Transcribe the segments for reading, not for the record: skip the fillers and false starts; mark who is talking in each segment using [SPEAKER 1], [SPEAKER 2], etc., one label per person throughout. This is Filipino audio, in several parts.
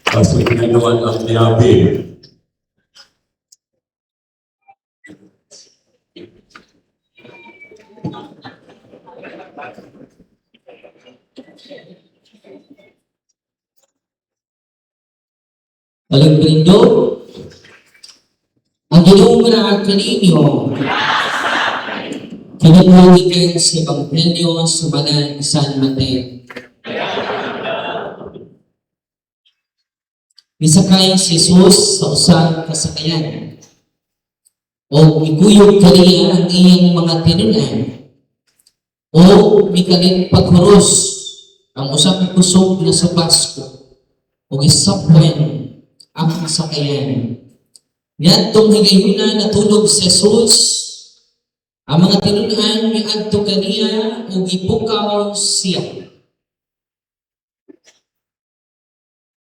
[SPEAKER 1] Pastor Pinanuan at Niabi.
[SPEAKER 2] Palagprindo, ang Ginoo nga kaninyo, kinabuhikan sa Ebanghelyo sa Banal San Mateo. Misakay si Jesus sa usang kasakayan, o ikuyog kaniya ang iyang mga tinunan, o mikalit paghuros ang usang kusog na sa Pasko, o isapwan ang kasakayan. Niyadtong higayuna natulog si Jesus, ang mga tinunan miadto kaniya o ipukaw siya.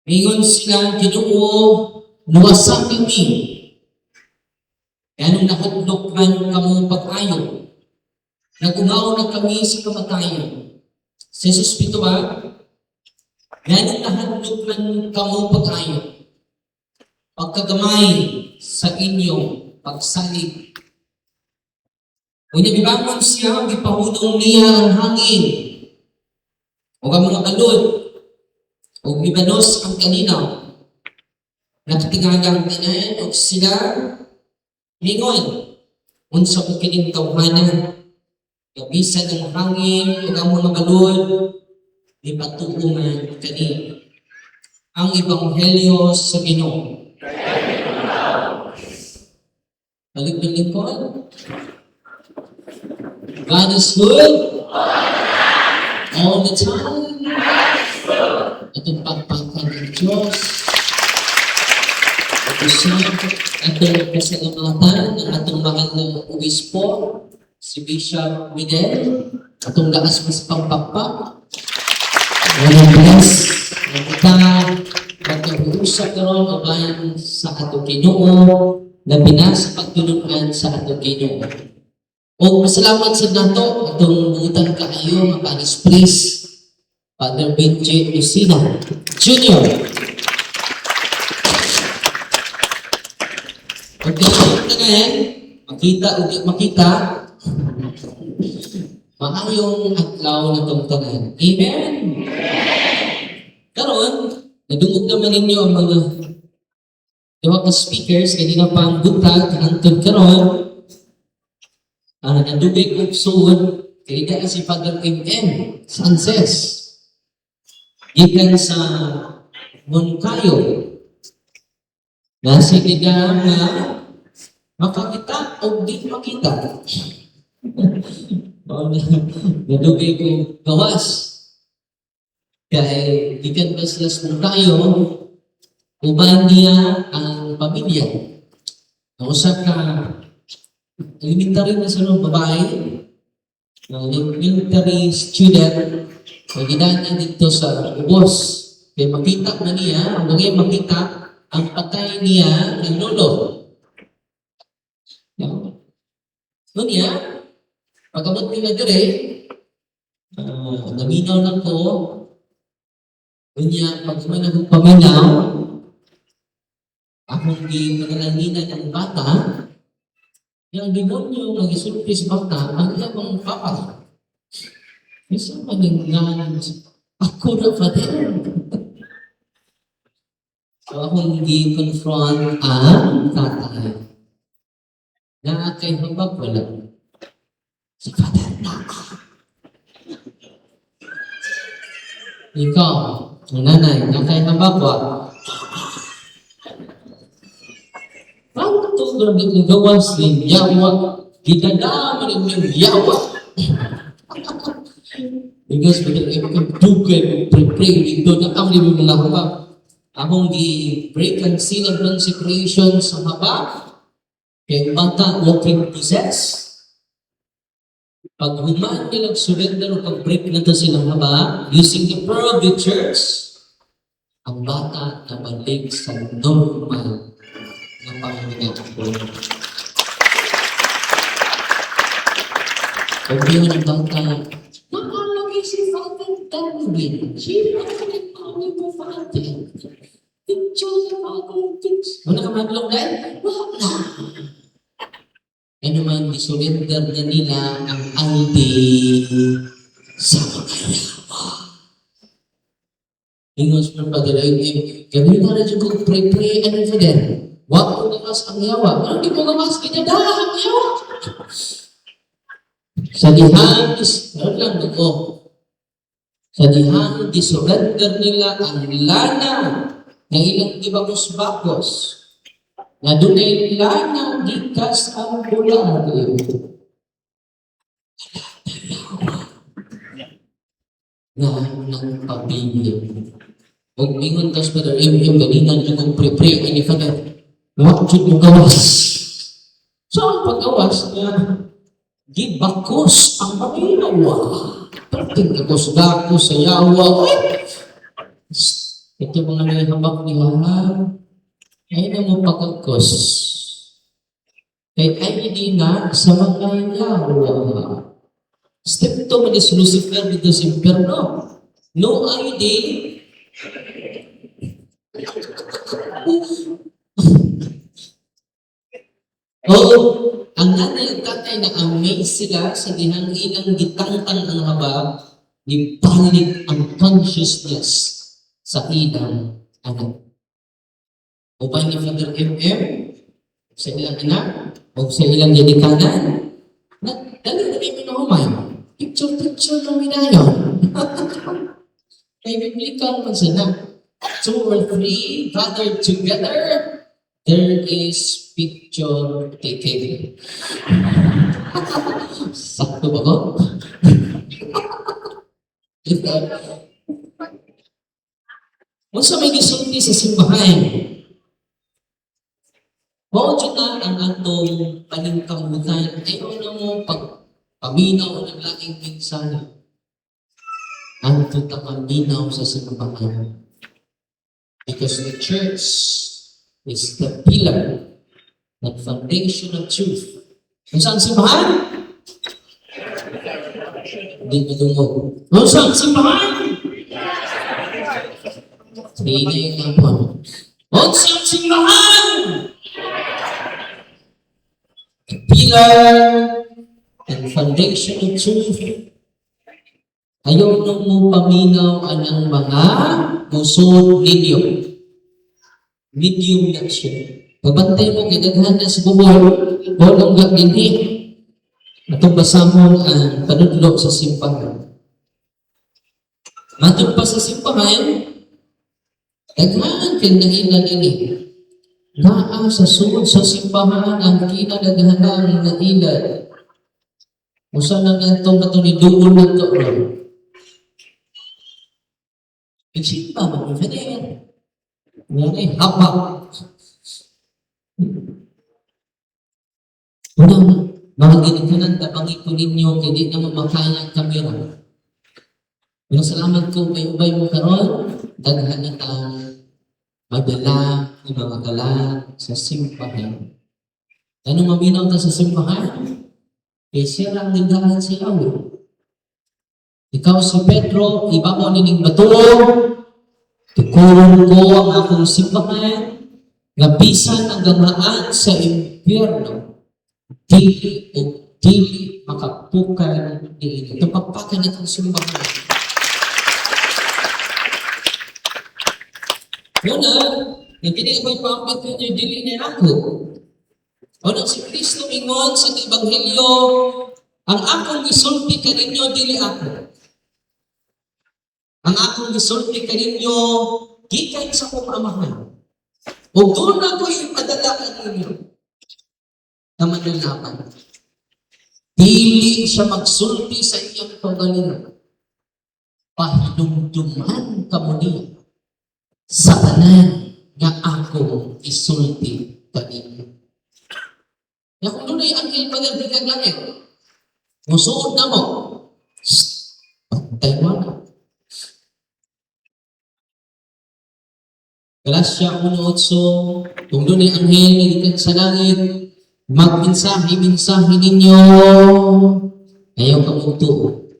[SPEAKER 2] Ngayon sila, Ginoo, luwasa kami. Kaya nung nakudlok man kamo pag-ayo, nagumaw na kami sa kamatayan. Si Jesus pito ba? Kaya nung nakudlok man kamo pag-ayo, pagkagamay sa inyong pagsalig. Kung nabibangon siya, ipahulong niya ang hangin, o ang mga balod, o ibanos ang kaninaw, nakatingagang tanan, o sila, lingon, unsa ko kining tawhanan, kabisan ng hangin, o ang mga balod, ipatuungan kanina. Ang Ebanghelyo sa Ginoo. Balik ng lingkod. God is good all the time. Itong pagpangkan ng Diyos. Ito siya, atong kasalamatan ng atong mahal na obispo, si Bishop Miguel, atong lakas mas pangpakpak. Walang bless. Kita magkausap karon o bayan sa atong Ginoo, labi na sa pagtulungan sa atong Ginoo. O masalamat sa nato, atong buutan kaayo, mapanis please, Father Benji Lucina Jr. Okay, ito ngayon, makita o di makita, maayong adlaw na itong tanan. Amen? Karon, nadungog naman ninyo ang mga diwa ka speakers, kanina pa ang butag, hangtod karon, nadugay kong suod, kaya si Father M.M. Sances. Gikan sa Moncayo, nasa kaya nga makakita o di makita. Nadugay kong gawas. Kaya gikan ba sila sa Moncayo, uban niya ang pamilya. Nausap ka elementary na sa babae, elementary student, magidaan niya dito sa ubos. Kaya makita na niya, ang bagay makita, ang patay niya ng lolo. So niya, pagkamot nila dire, naminaw na ko, niya, pag may nagpaminaw, akong di manalangina ng bata, yung demonyo ang isulpi sa bata, ang iyang papa. Isa maningan, ako na pa din. So akong i-confront ang tatay. Na kay habag wala. Si Father na. Ikaw, ang nanay, na kay habag wala. Bakit ito grabe ng gawas ng yawa? Gidadama rin yung yawa. Because dugay, pray dito na ang libo mga habag. Akong gi-break and seal and consecration sa habag. Kaya bata walking possess. Pag human nilang surrender o pag-break na ito silang habag, using the power of the church, ang bata na balik sa normal na panghinga. Pag yun ang bata, nakalagay si Father Darwin. Sino ang nagpawin mo, Father? picture ng akong kids. Wala ka madlong dahil? Wala. Ano man, isurrender na nila ang ID sa mga yawa. Ingos mo pa dila, gawin na rin yung pray-pray, ano sa din? Huwag mo gamas ang yawa. Ano di mo gamas? Kinadaha ang yawa. Sa dihang, ano lang ako, sa dihang isurrender nila ang lana na ilang ibagos-bagos na dunay lana gikas ang bulan na ng pamilya. Huwag mingon tas pa daw, yung ganinan yung kong pre-pre, ini ka na, huwag mo gawas. So, ang paggawas na, gibakos ang pamilya. Perting gakos-gakos sa yawa. Ito mga nahihabak ni Hahab, ay na mo pagkakos. Kahit ay hindi na sa mga yawa. Step 2 man is Lucifer dito sa impyerno. No ID. Oo, ang nanay at tatay na amaze sila sa dihang ilang gitangtang ang habab, gibalik ang consciousness sa ilang anak. Upay ni Father M.M. sa ilang anak, o sa ilang dedikanan, dali na may minumay. Picture ng minayon. May biblical man sana. 2 or 3 gathered together, there is picture taking. Sakto ba ko? Kung sa may gisulti sa simbahan, mawag na ang atong paningkamutan, ay ano mo paminaw ng laking pinsala. Ang tutapaminaw sa simbahan. Because the church is the pillar and foundation of truth. Kung saan simbahan? Hindi madungog. Kung saan simbahan? Tingay nga po. Kung saan simbahan? The pillar and foundation of truth. Ayaw nung mo paminaw ang mga pusod ninyo. Medium na siya. Pabantay mo kagaghan na sa bubol, walang gagini. Atong basamon ang panudlo sa simbahan. Matong pa sa simbahan, daghan kang nailan ini. Naa sa sunod sa simbahan ang kinadaghanang nailan. Usa na natong natuniduon na ito. Nagsimba mo, Fidel. Ngayon, habak. Unang, mga ginikanan, tapangin ko ninyo, hindi na mamakaya ang kamera. Salamat ko, may ubay mo karon, daghan na tang madala, ng mga kalat sa simbahan. Anong maminaw ta sa simbahan? Eh, siya lang nagdahan sa Yahweh. Ikaw si Pedro, iba mo nining bato, tukulong ko ang akong simbahan, nga bisan ang gamaan sa impyerno, dili o dili makapukan ni ito. Tapagpakan itong simbahan. Una, yung hindi ako'y pamit nyo, dili na ako. O nang si Kristo ingon sa Ebanghelyo, ang akong isulti ka ninyo, dili ako. Ang akong isulti ka ninyo, gikan sa kong amahan. O doon ako'y ipadala ka ninyo na manlalaman. Dili siya magsulti sa iyong pagalingan. Pahinumduman ka mo niya sa tanan nga akong isulti ka ninyo. Na kung doon ay angel pagabigag langit, musuod na mo, pantay mo na. Galasya 1:8, kung doon ay anghel na ikan sa langit, magminsahe ninyo, ayaw ka magtuo,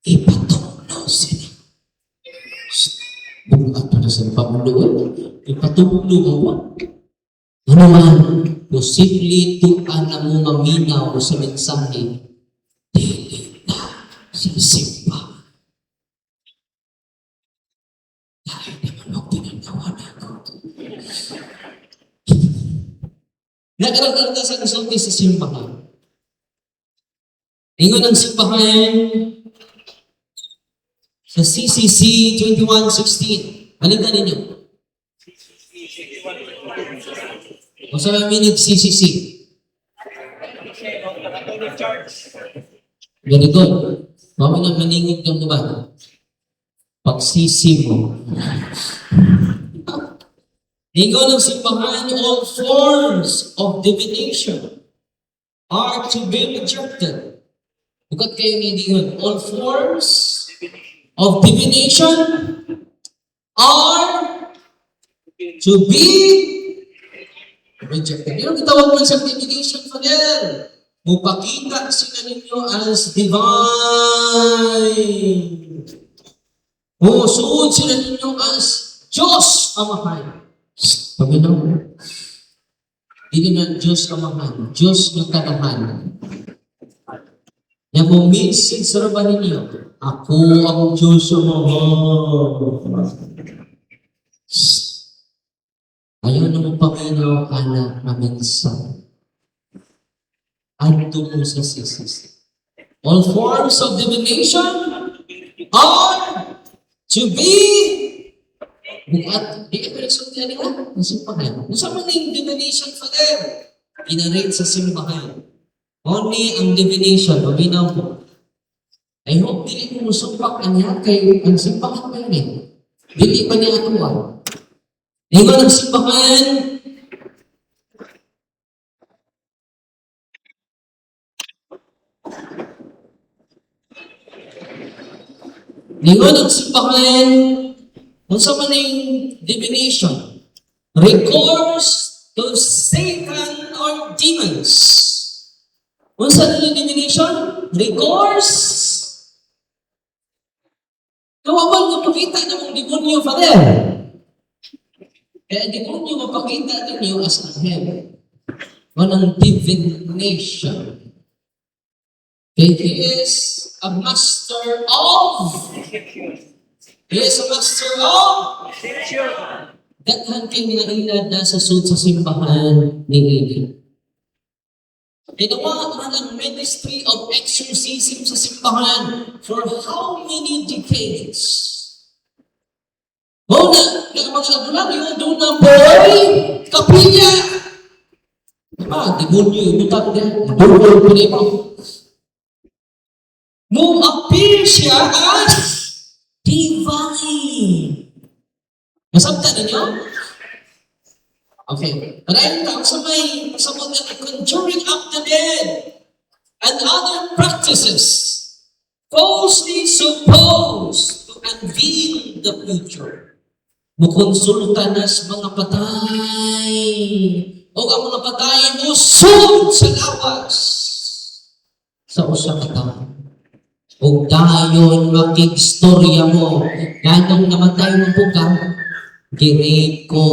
[SPEAKER 2] ipatungno sila. Bunga ito na sa pamuloy. ipatublo mo. Ano man, posible tuan na mo maminaw sa mensahe, dili na sa simba. Dahil naman ang tinanawan ako. Nagkaragdag sa kasulti sa simbahan. Ingon ang simbahan sa CCC 2116. Balikan ninyo. O sa minute CCC. Very good. Bawa na maningig ng ba? Pag-sisi mo. Ingon ng simbahan, all forms of divination are to be rejected. Bukat kayo ningon, all forms of divination are to be rejected. Yung kitawag mo sa divination, Father, mupakita sila ninyo as divine. Suod sila ninyo as Diyos Amahan. Paginoon, hindi na Diyos Amahan, Diyos ng Kamahan. Yan po, message sa raba ninyo, ako ang Diyos Amahan. Ayaw na mong paminaw, anak na mensahe. Ando mo sa CCC. All forms of divination are to be bukat. Di ka nagsunod yan nga, ang simbahan. Kung saan man yung divination, Father, inarate sa simbahan. Only ang divination, paminaw mo. I hope dili mo musumpak niya kay ang simbahan mo yun. Dili pa niya atuwa. Ingon ang simbahan, ingon ang simbahan, kung sa maning divination, recourse to Satan or demons. Kung sa maning divination, recourse. Kawawal mo pakita na mong demonyo, Father. Kaya demonyo mapakita ninyo as anghel. Walang divination. He is a master of daghan kay minailad na sa sud sa simbahan ni Eli. Ginawa ang ministry of exorcism sa simbahan for how many decades? Una, nagmagsabulan doon na boy, kapilya. Diba, demonyo, ibutang niya, doon po niya. Mo-appear siya as divine. Masabta ninyo? Okay. Marayang tao sa may pasabot na conjuring up the dead and other practices falsely supposed to unveil the future. Mukonsulta na sa mga patay o ang mga patay musod sa lawas sa usa ka tawo. O dayon makigstorya mo, ganong namatay ng pugang, girate ko.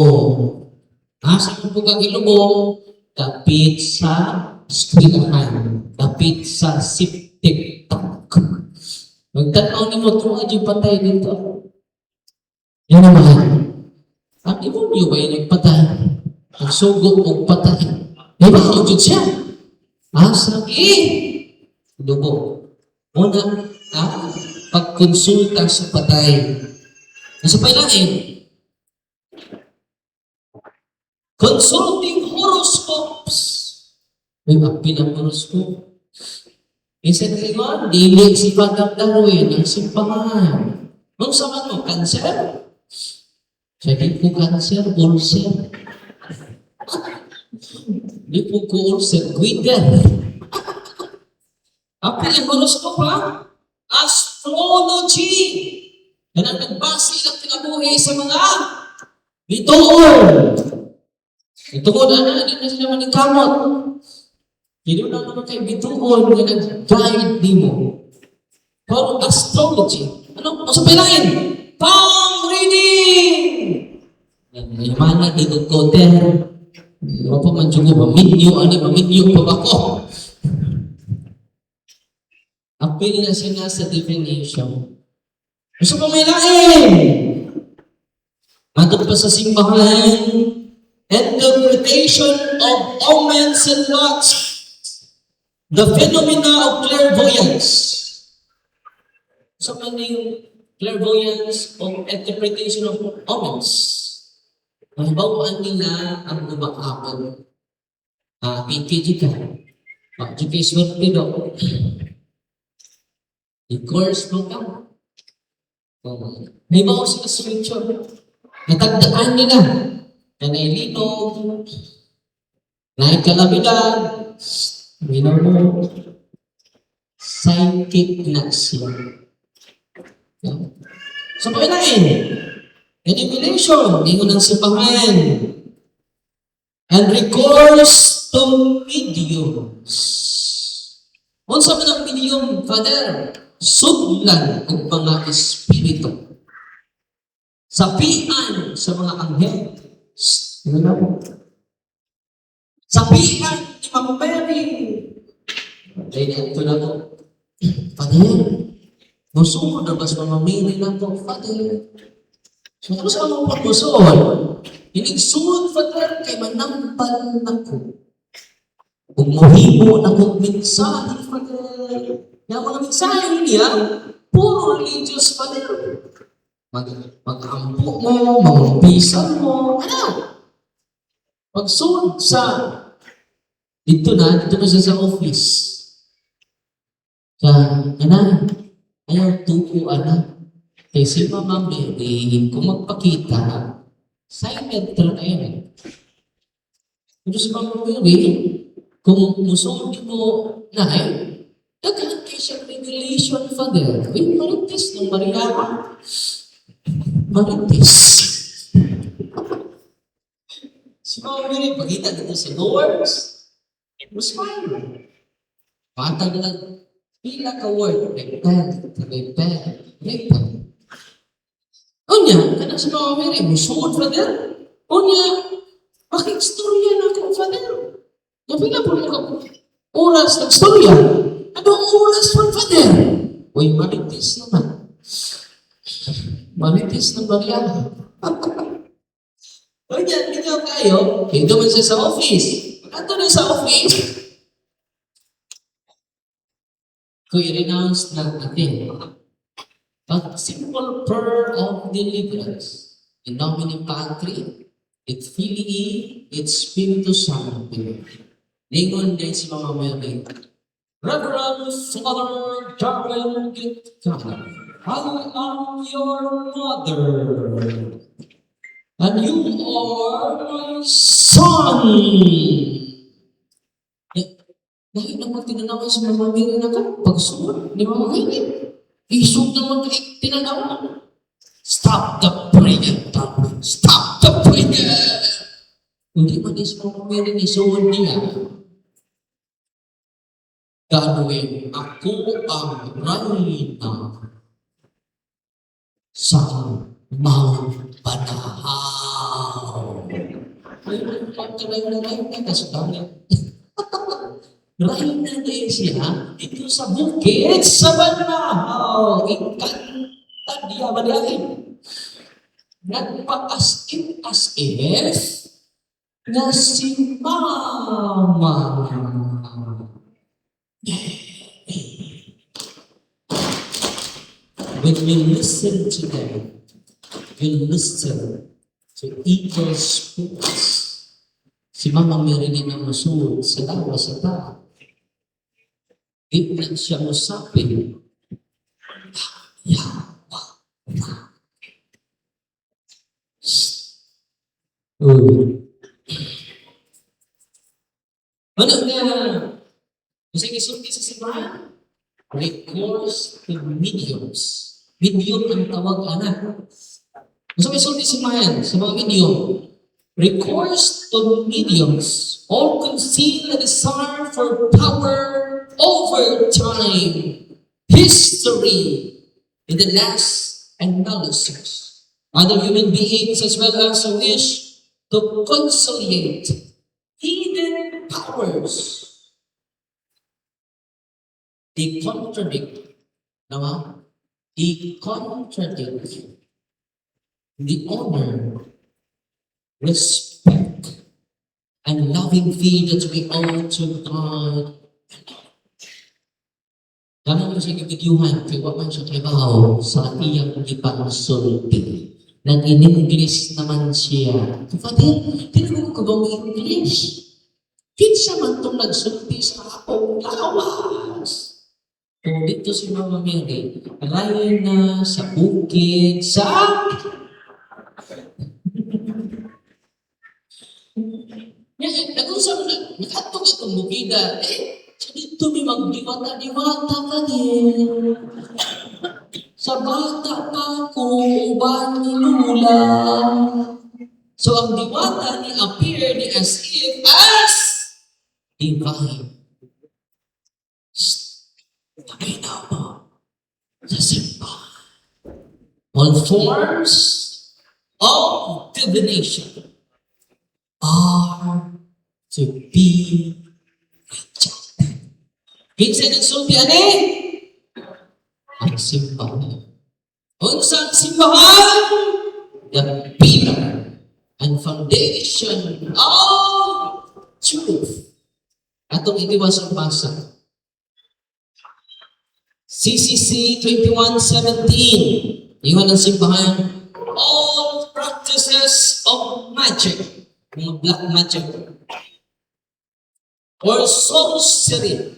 [SPEAKER 2] Asa ng pugang ilubong, kapit sa eskwelahan, kapit sa septic tank. Magtanaw ni mo, tuwa yung patay dito. Yan naman. Ang demonyo ba yung nagpatay? Ang sugo o patay? Di ba ang siya? Asa ilubong. Una, pagkonsulta sa patay. Nasa pailain, consulting horoscopes. May magpilang horoscope. Minsan ngayon, dili si Padang Darwin ang simbahan. Kung sa ano, cancer? Sabi po cancer, ulcer. Di po ko ulcer, guider. Apil ang horoscope ha? Astrology. Yan ang nagbase ng kinabuhi sa mga bituon. Bituon, hindi na sila manikamot. Hindi na naman kayo bituon na nag-guide di mo. For astrology. Ano? Sa pilain? Palm reading! Yan mana ginukoter. Ano pa man dyan ko, maminyo pa ba ko? Apil na siya nga sa divination. Gusto pa may lain! Andun pa sa simbahan, interpretation of omens and lots, the phenomena of clairvoyance. So, ano yung clairvoyance o interpretation of omens? Mahibawaan nila ang lumakapan. PTG ka. Education pido. I-course mo ka. Mahibaw sila sa scripture. Natagdaan nila na nailinog, naikalamidad, mo, psychic na siya. So, pagkinain, manipulation, hindi ko nang sipahan, and recourse to mediums. Kung sabi ng medium, Father, sudlan ang mga espiritu. Sapian sa mga anghel. Sapian ni Mama Mary. Dahil ito na to. Father, musuod na ba sa Mama Mary na to? Father, so ano sa mga pagmusuod? Inigsuod, Father, kay manampal na ko. Kung muhimo na kong mensahe, Father. Yung mga mensahe niya, puro religious, Father. Mag-ampo mo, mag-umpisan mo, ano? Pagsunod sa, dito na siya sa office. Ayaw tuko, kay si Mama Mary, kung magpakita, silent talaga yun. Kung si Mama Mary, kung musunod mo na daghan kayo siya regulation, Father. Uy, maritis ng Maria. Maritis. Si Mama Mary, pagkita dito sa doors, it was fine. Patag lang, pila ka word, repent. Unya, kana si Mama Mary, musuod, Father. Unya, pakistorya na ako, Father. Napila po na ako. Oras ng storya. Anong oras po, Father? Uy, maritis naman. Maritis ng Mariana. O yan, ganyan kayo. Hindi man siya sa office. Ato na sa office. Kung i-renounce na natin. A simple prayer of deliverance. In nomine Patri, et Filii, et Spiritus Sancti. Lingon din si Mama Mary. Reverend Father Darwin Gitka, I am your mother, and you are my son. Dahil naman tinanawan si Mama Mary na ka, pagsunod ni Mama Mary, isog naman kayo tinanawan. Stop the prayer, Darwin. Stop the prayer. Hindi man si Mama Mary isuod niya. Gagawin ako ang reyna sa Mount Banahaw. Ayun, pagkalayo na reyna, kasudangin. Reyna din siya, ito sa bukid sa Banahaw. Ikanta diya madahin. Nagpa-as-in as if na si Mama. When you listen to them, you listen to evil spirits. Si Mama Mary din ang masunod sa dawa sa tao. Di na siya musapin. Ano na? Kasi isulti sa simbahan, recourse to mediums. Medium ang tawag anak. So isulti sa simbahan, sa mga medium, recourse to mediums, all conceal a desire for power over time, history, in the last analysis. Other human beings as well as a wish to conciliate hidden powers. They contradict, naman, they contradict the honor, respect, and loving fear that we owe to God. Daman mo siya gibidyuhan, kaya wala man siya trabaho sa iyang ipangsulti. Nag-in-English naman siya. Kapatid, tinanong ko ba mo English? Kinsa man itong nagsulti sa akong lawas. Kung dito si Mama Mary, layo na sa bukid, sa... Nag-usap na, nakatong itong bukida, sa dito may magdiwata-diwata ka din. Sa bata pa ko, uban ni Lula. So ang diwata ni appear ni as if as divine. Tabi na mo sa simbahan. All forms of divination are to be rejected. Kinsa nagsulti ani? Ang simbahan. Unsang simbahan? The pillar and foundation of truth. Atong itiwas ang basa. CCC 21:17. Iwan ang simbahan. All practices of magic, mga black magic, or sorcery,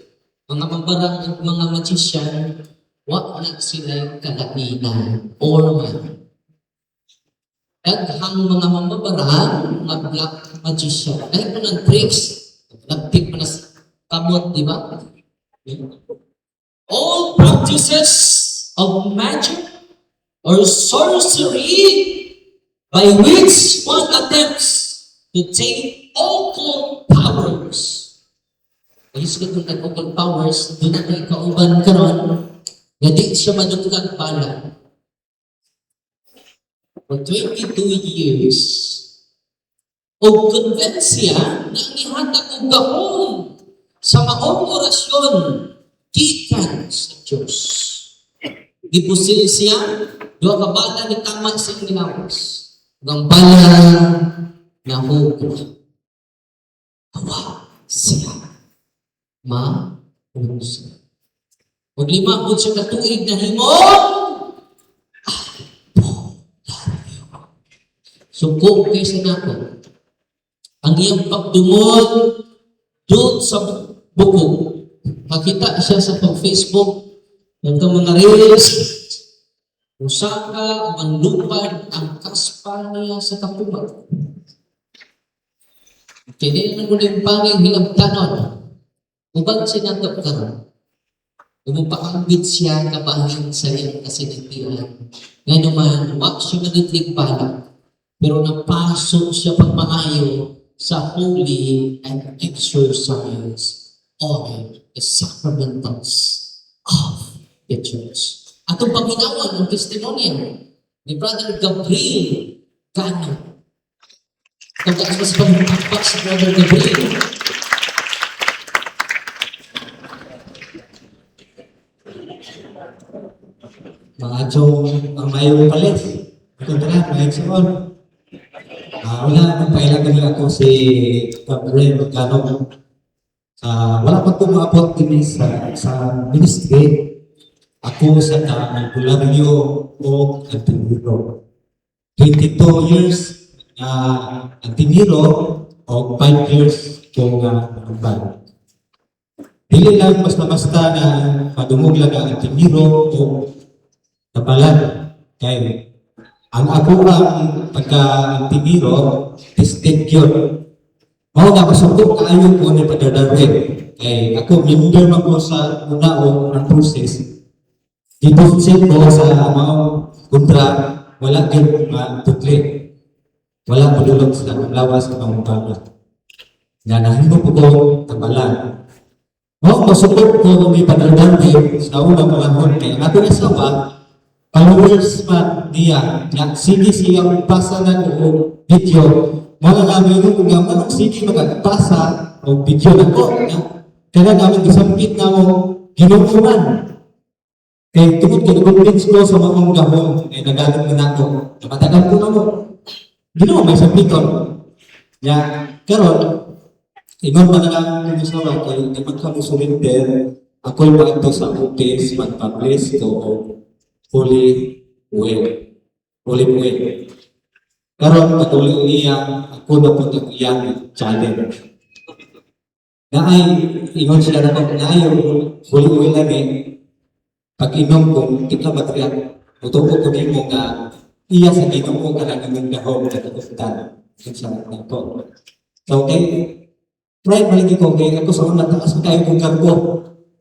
[SPEAKER 2] mga mambarang at mga magician, wala sila kalainan or man. Daghang mga mambarang, mga black magician, dahil mo ng tricks, nagtip mo na kamot, di ba? All practices of magic or sorcery by which one attempts to take occult powers. Ay, sugat ng occult powers, doon natin ikauban karon, na di siya madugtang pala. For 22 years, o konbensya na ihatag og gahom sa maong orasyon gikan sa Diyos. Gipusil siya, duha ka bala ni tama sa nilawas. Ang bala na hukra. Hawa siya. Ma-usa. Huwag lima po siya katuig na himong suko kayo sa nako. Ang iyang pagdungod doon sa bukog. Makita siya sa pag-Facebook, ng mga reels, usaka, manlupad, ang kaspa niya sa kapumat. Kaya naman mo yung panging hilagtanon. Ubang sinatok ka rin. Umupaambit siya kabahin sa iyang kasinitian. Nga naman, wak siya manitlig pala. Pero napasok siya pagmaayo sa holy and exercise of the sacramentals of the church. Atong paginawan ng testimonial ni Brother Gabriel Gano. Itong kaasma sa pagpapakpak si Brother Gabriel.
[SPEAKER 3] Mga chong ang mayo palit. Ito na, may eksimon. Wala, nagpailagan lang ako si Gabriel Gano. Wala pa ito maabot din sa ministry. Ako sa Bularyo o Antiniro. 22 years Antiniro o 5 years kong nambal. Dili lang basta-basta na madungog lang ang Antiniro o nabalan. Kaya ang ako ang pagka-Antiniro, tested yun. Mao nga masubok kaayo ko ni Padre Darwin. Kay ako member man ko sa una o ang process. Deposit ko sa mga kontra, wala din matutli. Wala padulog sa lawas ng mga mukha. Nga nahimo po ko tabalan. Mao masubok ko ni Padre Darwin sa unang panahon kay ang ating asawa, followers man niya, nga sige siyang pasanan o video mga namin kung nga manong sige magpasa o video na ko na kaya namin isampit na mo ginuuman. Kaya tungkol kinakonvince ko sa mga gahong ay nagalit na ako. Matagal ko na mo. Ginawa may sampiton. Ya, karon ingon man na lang sa mga kay dapat kami surrender. Ako'y magto sa office mag-publish to Holy Will. Holy Will. Karon patuloy niya ako na po iyang challenge. Na ay ingon sila na yung Holy Will lagi pag-inom kong kita batriya, utupo ko din mo nga iya sa Ginoo ka lang ng dahon na tukutan sa nako. So, okay, try malagi ko kay ako sa una taas kayo kong karbo.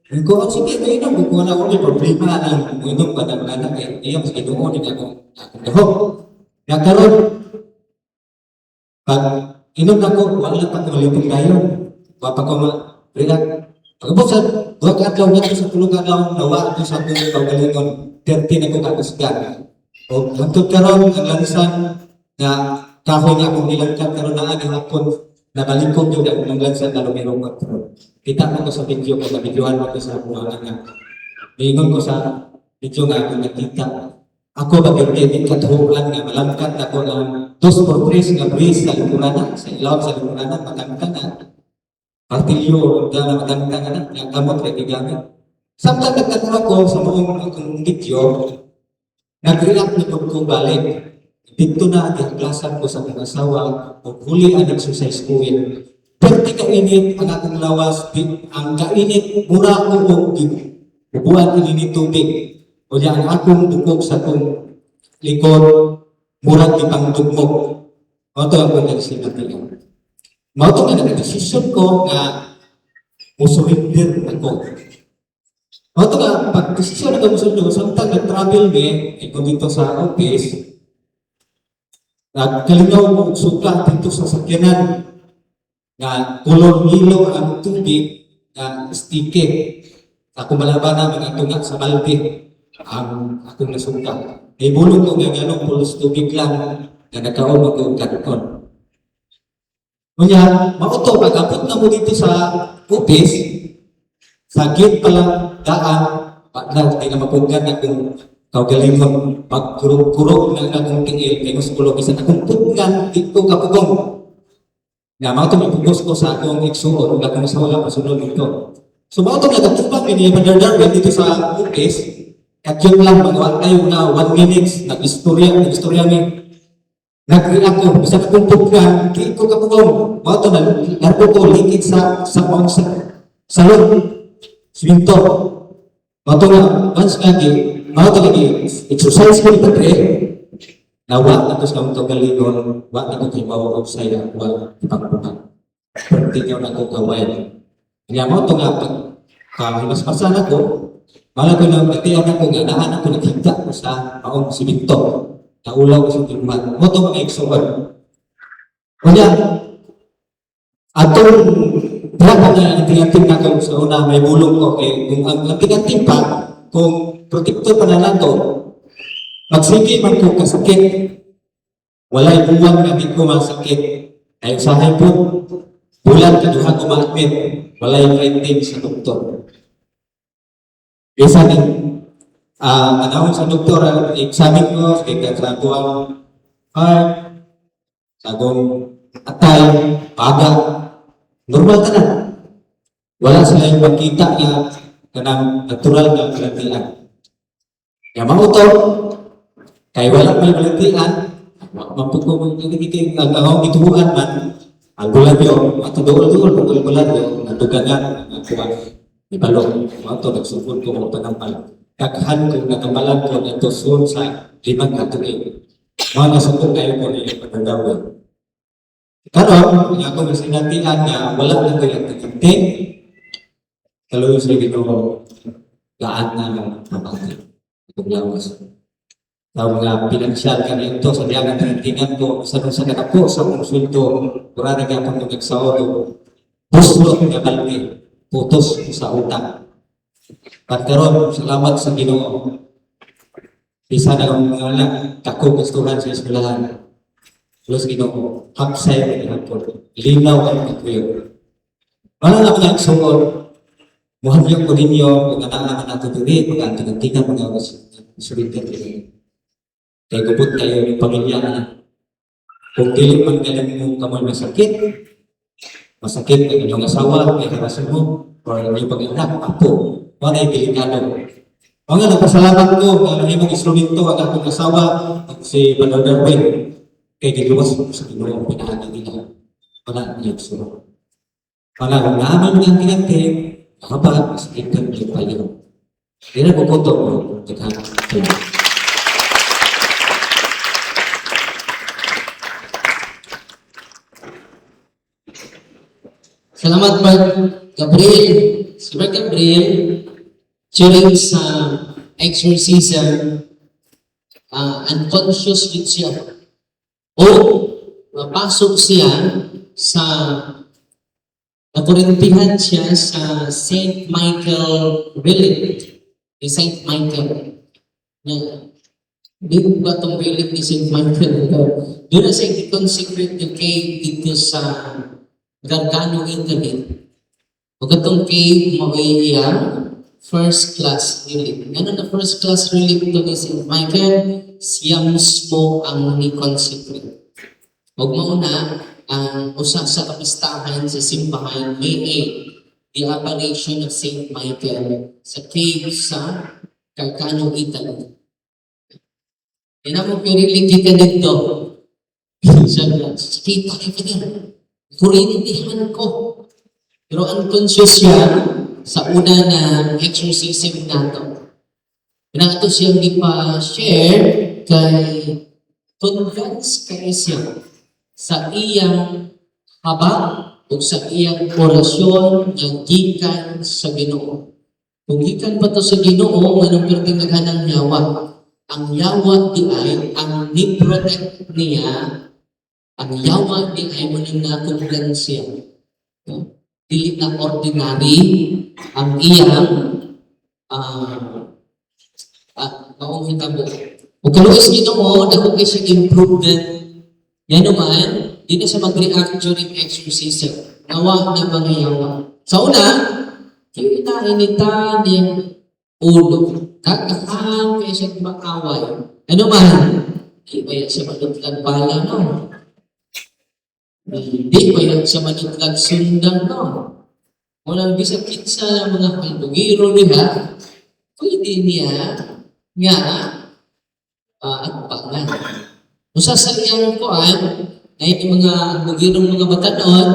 [SPEAKER 3] Ko sige na inom ko na ako problema na inom pa ng anak kay iya sa Ginoo ni ako dahon. Ya karon pag inom na ko wala pa ko lipong kayo. Wa pa ko ma-react. Pagkabusan, huwag atlaw na sa tulong atlaw, nawa ito sa akong pagalingon, 30 na ko kakasgan. O, hantod karon ang lansan na kahoy na akong ilangkat karon na ang hapon, nabalingkod yun ako ng lansan na lumiro ko. Kita mo ko sa video ko, nabidyohan mo ko sa akong mga anak. Mingon ko sa video nga akong nakita. Ako bagay katuhuan nga, malangkat ako ng 2x3 nga brace sa likuran, sa ilaw sa likuran, matangka na. Partilyo, dahil maganda na, yung gamot ay gigamit. Samtang nagtatara ko sa mga akong video, nag-react na ko balik. Dito na ang klasan ko sa mga asawa, o huli ang exercise ko yun. Pero di kainit ang akong lawas, ang kainit, mura ko o upuan ininit tubig. O yan, ang akong bukog sa akong likod, mura di pang tugmog. O ito ang kong nagsinatiyan. Mauto nga nag-desisyon ko na musurrender ako. Mauto nga, pag-desisyon na musurrender ko, samtang nag-travel me, ikaw dito sa office, nagkalinaw mo suka dito sa sakyanan, na kulor nilo ang tubig, na sticky. Ako malaban namin ito nga sa balde, ang akong nasuka. Ibulong ko nga gano'ng pulos tubig lang, na nagkaroon mag-ugat-on. Kaya, mauto, pag-abot na mo dito sa office, sa gate palang daan, hindi na mapunggan na kung kaugalingon, pag-kurog-kurog na akong tingil, kay mas kulog, isa na kung punggan, dito kapugong. Nga, mauto, ipugos ko sa akong iksuon, kung akong sa wala, masunod dito. So, mauto, nagtubang, hindi madardar dito sa office, at yun lang, magawa tayo na 1 minutes, nag-istorya ni, nag-react ko, bisa kong pugkan, di ko kapugong. Mauto na, narpo ko, likid sa salon, siminto. Mauto nga, once lagi, mauto lagi, exercise ko ni Padre, nawa na ko sa mga kagalingon, wa na ko kay bawa o saya, wa ipagpunan. Pertinyaw na ko kawain. Kaya mauto nga, pag himas-masan ako, malang ko na batiyan ako, nga naan ako nakita ko sa maong siminto. Naulaw sa tingman. Mo ito mga eksoban. Kaya, atong dapat na anting-anting na kung sa una may bulong ko kay kung ang anting-anting pa, kung protektor pa na nato, magsige man ko kasakit, walay buwan na di ko masakit. Ay usahay po, bulan kaduha ko ma-admit, walay rating sa doktor. Isa din, manawin sa doktor, examine ko, sa buwang heart, sa buwang atay, paga, normal ka na. Wala sila yung magkita niya kanang natural na balantian. Kaya mauto, kaya wala may balantian, mapagpapagpapag ang itubuan man, ang bulan yun, matudool-dool, bulan yun, natugagan, ibalong, mauto, nagsupon ko mo panampal. Kakhan ko natamalan ko ito soon sa 5 katuig. Mga nasukong kayo ko na yung pagdadawin. Karon, yung akong nasinatian na wala na ko yung tagintin, kaluyo sa Ginoo, gaan na ng pamangkin. Itong lawas. Sa mga pinansyal ka na ito, sa diyangan tagintingan ko, sa nakapo sa konsulto, kura na gapang nagsaodo, puslot nga balde, putos sa utang. Pagkaroon, salamat sa Ginoo. Isa na ang mga kako gustuhan sa eskwelahan. Plus Ginoo, hapsay ang hapon. Linaw ang ikuyo. Wala na mga igsoon. Muhamyo ko ninyo, kung anak-anak nato diri, mag-antingan mga sulitan diri. Kaya gubot kayo ng pamilya na. Kung dili man galing mo kamoy masakit ang inyong asawa, may harasan mo, or ang inyong pag-anak, apo, wala yung delikado. Mga nagpasalamat ko, ang imong instrumento, ang akong asawa, si Brother Darwin, kay giluwas ko sa Ginoo ang pinahanan nila. Wala niya gusto. Wala kung namin nga tinagke, haba, masakit ka yung payo. Hindi na bukoto mo, taghanap ko.
[SPEAKER 2] Salamat, Brad Gabriel. Si Brad Gabriel, during sa exorcism, unconscious yun siya. O, mapasok siya sa, nakurintihan siya sa St. Michael Relic. Ni St. Michael. Di ba itong relic ni St. Michael? Doon na siya i-consecrate yung cave dito sa Gargano, Italy. O katong cave, mawaiya, first class relic. Ano na first class relic ito ni St. Michael? Siya mismo ang ni-consecrate. Huwag mauna, ang usa sa kapistahan sa simbahan, May 8, the apparition of St. Michael sa cave sa Gargano, Italy. Yan ako piriligi ka dito. Sabi na, kita kayo ka din. Kurintihan ko. Pero unconscious siya sa una na exorcism nato. Pinato siyang di pa share kay convince kay siya sa iyang habang o sa iyang orasyon ng gikan sa Ginoo. Kung gikan pa to sa Ginoo, anong perting naghanang yawa? Ang yawa di ay ang ni-protect niya. Ang yawa di ay manang kumplansya. Dili na ordinary ang iyang maong hitabo. O kaluis Ginoo, dako kay siya improvement. Yan naman, di na siya mag-react during exorcism. Nawa na mga yawa. Sa una, kita inita niyang ulo. Kakahang kaya siya makaway. Ano man? Di ba yan siya manutlan pala, no? Hindi ba yan siya manutlan sundan, no? Walang bisag kinsa ng mga kalbugiro niya, pwede niya nga at pangan. Usa sa iyang kuan, ay mga bugirong mga batanon,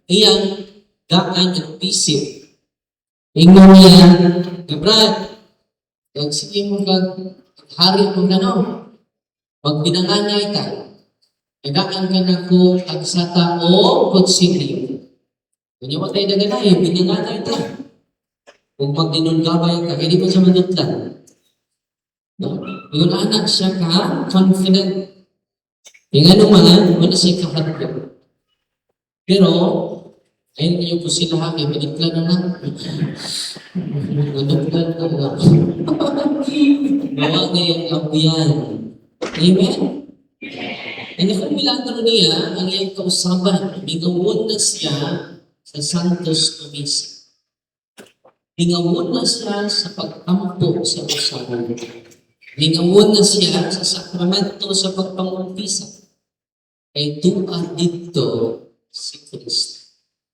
[SPEAKER 2] iyang gaan at pisip. Ingon niya, Gabrad, kag sige mo kag hari mo na no, pag binanganay ka, nagaan ka na ko ag sa tao kutsilyo. Kanya mo tayo naganay, binanganay ta. Kung magdinunggabay ka, hindi pa siya manutlan. No? Yung anak siya ka, confident. Yung ano man, wala siya kahatlo. Pero, ayun niyo po sila, kaya pinitlan na nanutlan na nga. Bawa na yung abuyan. Amen? Ang nakamilagro niya, ang iyang kausaban, bigawon na siya sa Santos Comisa. Bigawon na siya sa pagkampo sa usaban. Bigawon na siya sa sakramento sa pagpangumpisa. Ay tuwa dito si Kristo.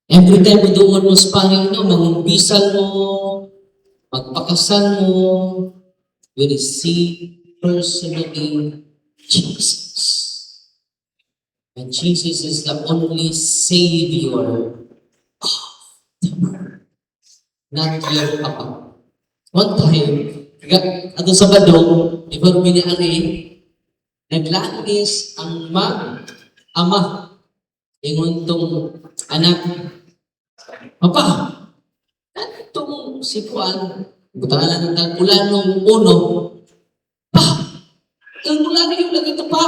[SPEAKER 2] Every time mo doon mo sa Panginoon, mangumpisan mo, magpakasal mo, we receive personally Jesus. And Jesus is the only Savior of the world. Not your Papa. One time, ato sa Badong, before biniari, naglangis ang ama. Ingon tong anak, Papa, itong si Juan, butalan ng tagpulanong uno, Pa, tagpulanong yung lagi ito pa.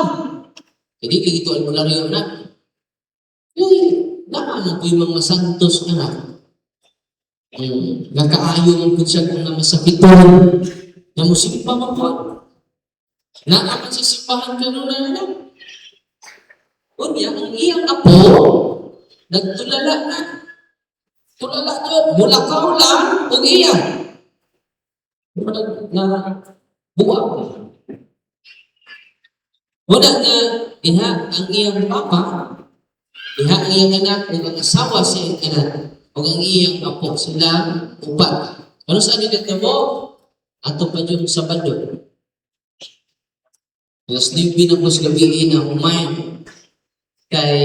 [SPEAKER 2] Jadi ito ang mularyo na. Naman ko yung mga santos anak. Nagkaayo ang pinsyan kung na masakiton. Na musikpa mo po. Naaman sa sipahan ka nun na anak. Unya, ang iyang apo, nagtulala na. Tulala ko, mulakaw lang, o iya. Na buwak. Wala na, diha ang iyang papa, diha ang iyang anak, o ang asawa sa iyang anak, o ang iyang apo, sila upat. Ano saan nila mo? Ato pa yung Sabado. Alas 9 na po sa gabi na umayan. Kay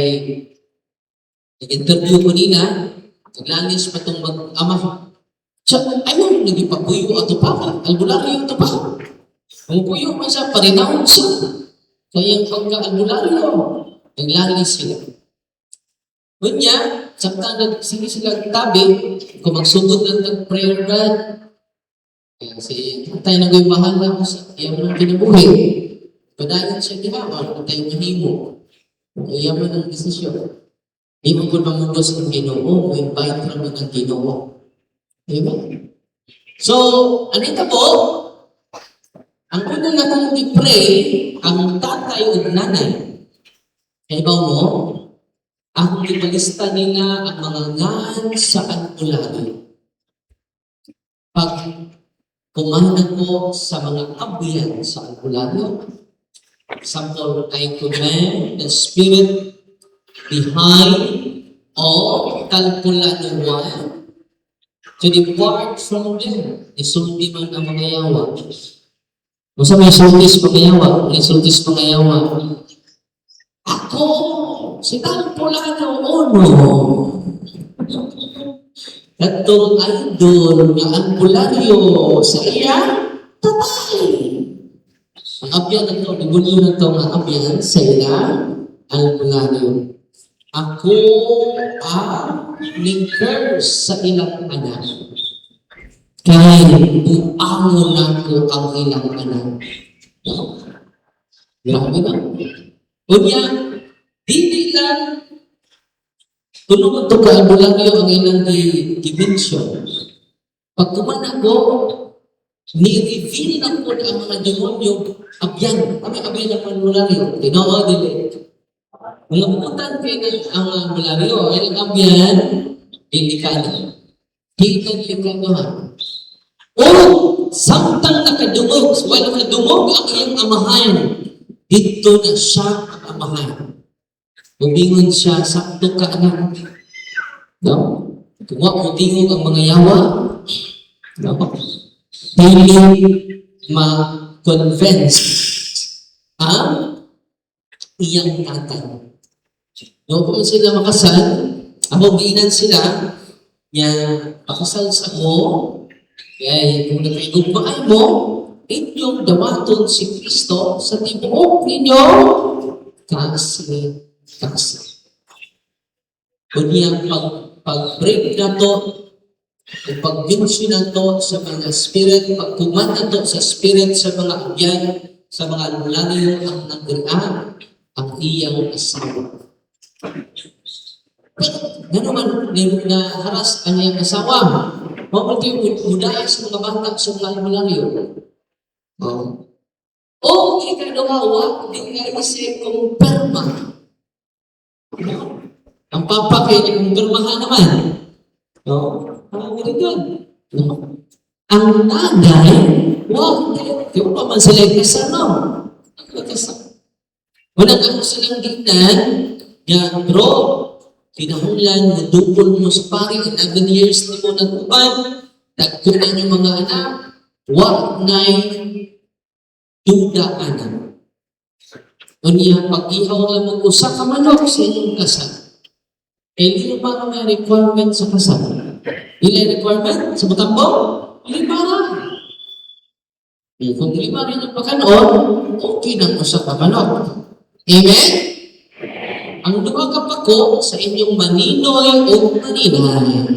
[SPEAKER 2] nag-interview ko nila, naglangis pa itong mag-ama. Siya, ayun, nagipagpuyo ato pa, albularyo ato pa. Ang puyo man siya, parinahon siya. Kaya yung pagka-albularyo, naglangis sila. Kunya, samtang sige sila tabi, kung magsugod ng nag-prayer God, kasi tayo nagawin bahala ko sa iyaman ng kinabuhi. Padayon siya ginawa, kung tayo mahimo. Iyaman ang desisyon. Di mo kung mamundos ang Ginoo, o invite naman ang Ginoo. Amen? So, ano ito po? Ang unang na kong i-pray, ang tatay o nanay, kaya ba mo, ang ipalista nila ang mga ngan sa albularyo. Pag kumana ko sa mga abyan sa albularyo, example, I command the spirit behind all kalpulano one to depart from them. Isulti man ang mga yawa. Kung sa may sultis pangayawa, may sultis pangayawa. Ako, si kalpulano uno. Katong idol nga albularyo sa iya, tatay. Ang abyan na ito, nagulyo na ito nga abyan sa iya, albularyo. Ako ang ni-curse sa ilang anak. Kaya buangon ako ang ilang anak. Grabe na. Unya, di lang tulungan ito ka-albularyo ang ilang dimension. Pag kuman ako, ni-reveal na po ang mga demonyo abyan. Ang abyan ng albularyo. Ginoo dili. Malamutan kayo ang albularyo. Ang abyan, delikado. Delikado ha. O, samtang nakadungog, while nakadungog ang iyong amahan, dito na siya ang amahan. Umingon siya, sakto ka anak. No? Kung wag utingog ang mga yawa, no? Dili ma-convince ang iyang tatay. No, kung sila makasal, ako giinan sila, niya pakasal sa mo, kaya kung nagkaigugmaan mo, inyong dawaton si Kristo sa tibuok ninyo, kasi. Kung niyang pag-break na to, pag-mention na to sa mga spirit, pag-kuman na to sa spirit, sa mga abyan, sa mga albularyo, ang nagrian, ang iyang asawa. Gano'n man, naharas ang iyang asawa. Mabuti mudaya sa mga bata sa mga albularyo. O, ikadawawa, hindi nga isi kumpirma. Ang papa kayo na kumpirmahan naman. Ang nanay, hindi pa man sila kasano. Walang ako silang ginan, bro, pinahunlan, nadupol mo sa pari, 11 years na mo nag-uban, nagkunan yung mga anak, wag na'y duda anak. Unya, pag-ihaw lang mag-usa ka manok sa inyong kasal. Hindi para may requirement sa kasal. Ilang requirement sa Batambo? Para. Kung lima rin yung pagkanon, okay na mo sa kamanok. Amen? Ang duha ka pa ko sa inyong maninoy o maninay.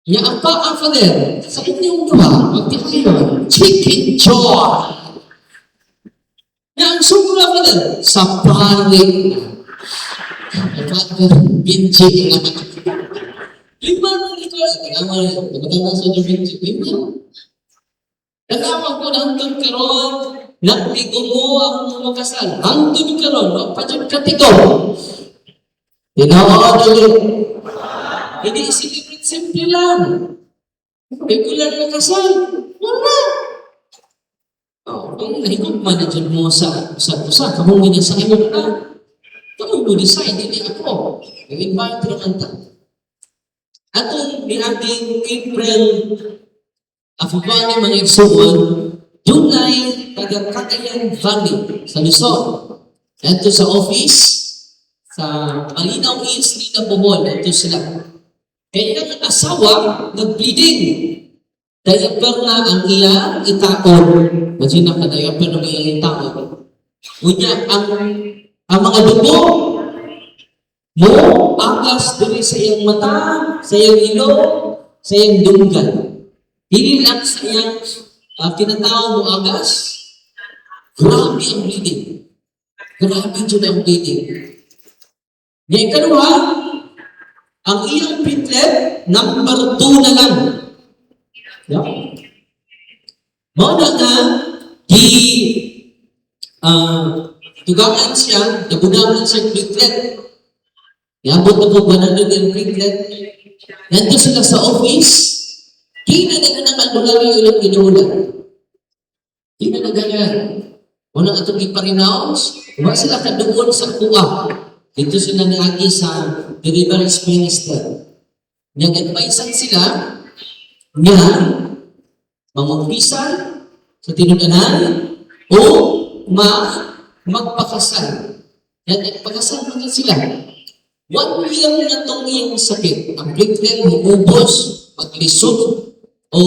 [SPEAKER 2] Nga ang pa-father sa inyong duha, magtihayon, chicken joy. Nga ang sumula father, sa parik na. Binchi na. Lima na ito. Nagkakawa sa inyo binchi. Lima. Nagkakawa ko ng tagkaroon Nagbigo mo ang mga kasal. Hangtod karon, magpadyan katigo. Tinawa dali. Hindi simple lang. Regular na kasal. Wala. Kung nahigog man na dyan mo sa usa, kamong ginasahin mo na. Kamong mo decide, hindi ako. Nag-invite naman ta. Atong niating April, Afubani mga igsuon, July, taga Cagayan Valley, sa Luzon. Ito sa office, sa Malinaw East, Lina Bohol, ito sila. Kaya ang asawa, nag-bleeding. Diaper na ang iyang itaon. Kasi naka-diaper na iyang itaon. Unya, ang mga dugo mo, agas diri sa iyang mata, sa iyang ilong, sa iyang dunggan. Hindi lang sa iyang tinatawag mo agas. Grabe ang bleeding. Grabe dyan ang bleeding. Ngayon kanuha, ang iyang pitlet, number 2 na lang. Yeah. Muna nga, tugangan siya, nabudangan siya platelet. Iabot na po ba na yung platelet? Nandito sila sa office, kinadagan ang albularyo ilang inuulan. Kinadagan. Unang atong iparinounce, huwag sila kadugon sa kuwa. Dito sila naagi sa deliverance minister. Nag-advisean sila, nga mamagpisan sa tinudanan o magpakasal. Yan, nagpakasal naman sila. 1 year na itong iyong sakit. Ang platelet mo ubos, maglisod, o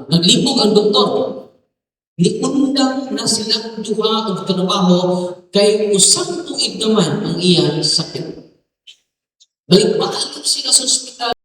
[SPEAKER 2] naglibog ang doktor. Niundang na silang duha ang trabaho kay usang tuig naman ang iyang sakit. Balik-balik sila sa ospital.